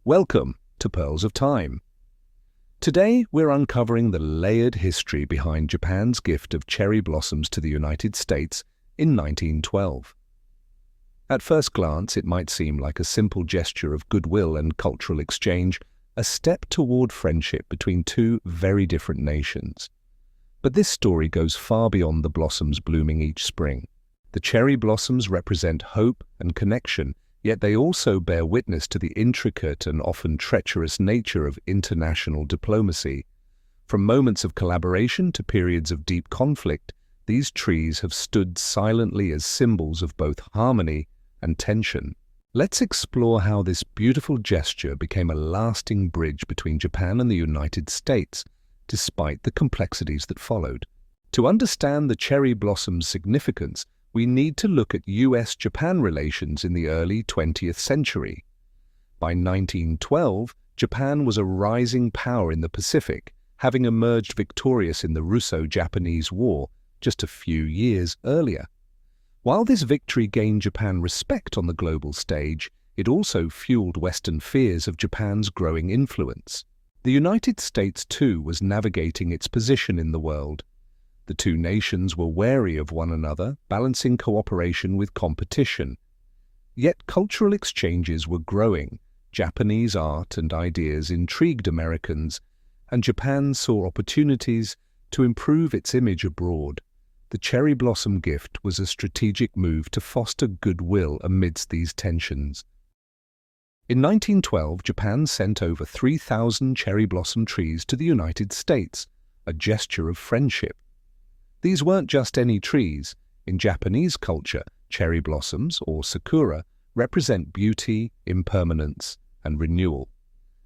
Welcome to Pearls of Time. Today we're uncovering the layered history behind Japan's gift of cherry blossoms to the United States in 1912. At first glance, it might seem like a simple gesture of goodwill and cultural exchange, a step toward friendship between two very different nations. But this story goes far beyond the blossoms blooming each spring. The cherry blossoms represent hope and connection, yet they also bear witness to the intricate and often treacherous nature of international diplomacy. From moments of collaboration to periods of deep conflict, these trees have stood silently as symbols of both harmony and tension. Let's explore how this beautiful gesture became a lasting bridge between Japan and the United States, despite the complexities that followed. To understand the cherry blossom's significance, we need to look at U.S. Japan relations in the early 20th century. By 1912, Japan was a rising power in the Pacific, having emerged victorious in the Russo-Japanese War just a few years earlier. While this victory gained Japan respect on the global stage, it also fueled Western fears of Japan's growing influence. The United States, too, was navigating its position in the world. The two nations were wary of one another, balancing cooperation with competition. Yet cultural exchanges were growing. Japanese art and ideas intrigued Americans, and Japan saw opportunities to improve its image abroad. The cherry blossom gift was a strategic move to foster goodwill amidst these tensions. In 1912, Japan sent over 3,000 cherry blossom trees to the United States, a gesture of friendship. These weren't just any trees. In Japanese culture, cherry blossoms, or sakura, represent beauty, impermanence, and renewal.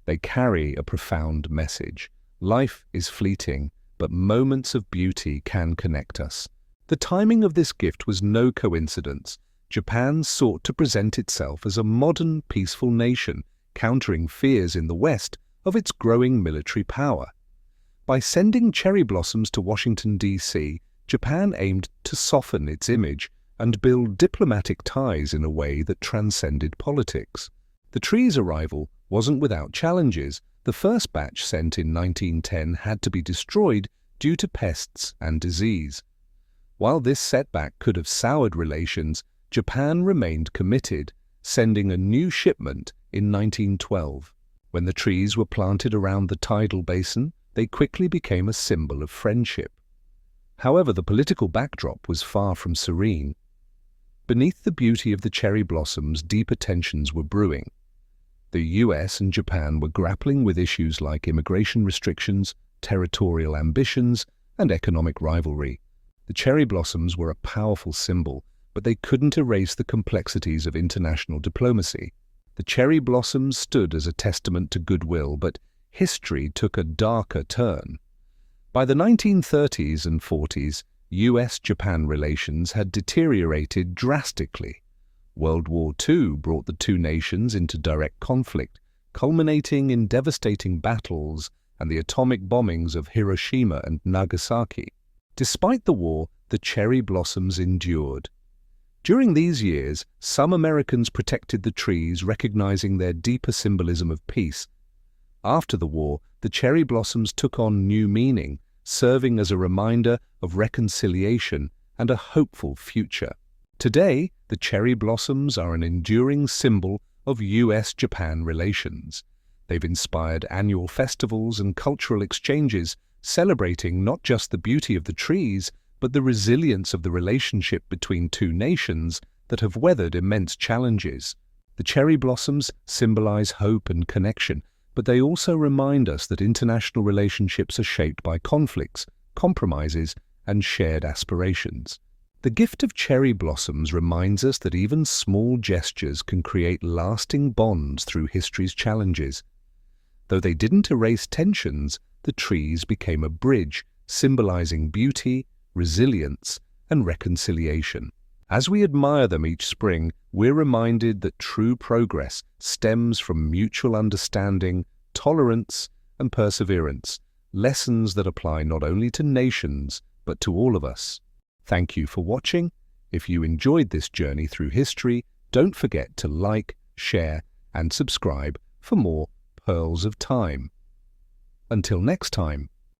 They carry a profound message. Life is fleeting, but moments of beauty can connect us. The timing of this gift was no coincidence. Japan sought to present itself as a modern, peaceful nation, countering fears in the West of its growing military power. By sending cherry blossoms to Washington, D.C., Japan aimed to soften its image and build diplomatic ties in a way that transcended politics. The trees' arrival wasn't without challenges. The first batch sent in 1910 had to be destroyed due to pests and disease. While this setback could have soured relations, Japan remained committed, sending a new shipment in 1912. When the trees were planted around the tidal basin, they quickly became a symbol of friendship. However, the political backdrop was far from serene. Beneath the beauty of the cherry blossoms, deeper tensions were brewing. The U.S. and Japan were grappling with issues like immigration restrictions, territorial ambitions, and economic rivalry. The cherry blossoms were a powerful symbol, but they couldn't erase the complexities of international diplomacy. The cherry blossoms stood as a testament to goodwill, but history took a darker turn. By the 1930s and 40s, U.S.-Japan relations had deteriorated drastically. World War II brought the two nations into direct conflict, culminating in devastating battles and the atomic bombings of Hiroshima and Nagasaki. Despite the war, the cherry blossoms endured. During these years, some Americans protected the trees, recognizing their deeper symbolism of peace. After the war, the cherry blossoms took on new meaning, serving as a reminder of reconciliation and a hopeful future. Today, the cherry blossoms are an enduring symbol of U.S.-Japan relations. They've inspired annual festivals and cultural exchanges, celebrating not just the beauty of the trees, but the resilience of the relationship between two nations that have weathered immense challenges. The cherry blossoms symbolize hope and connection, but they also remind us that international relationships are shaped by conflicts, compromises, and shared aspirations. The gift of cherry blossoms reminds us that even small gestures can create lasting bonds through history's challenges. Though they didn't erase tensions, the trees became a bridge, symbolizing beauty, resilience, and reconciliation. As we admire them each spring, we're reminded that true progress stems from mutual understanding, tolerance, and perseverance, lessons that apply not only to nations, but to all of us. Thank you for watching. If you enjoyed this journey through history, don't forget to like, share, and subscribe for more pearls of time. Until next time.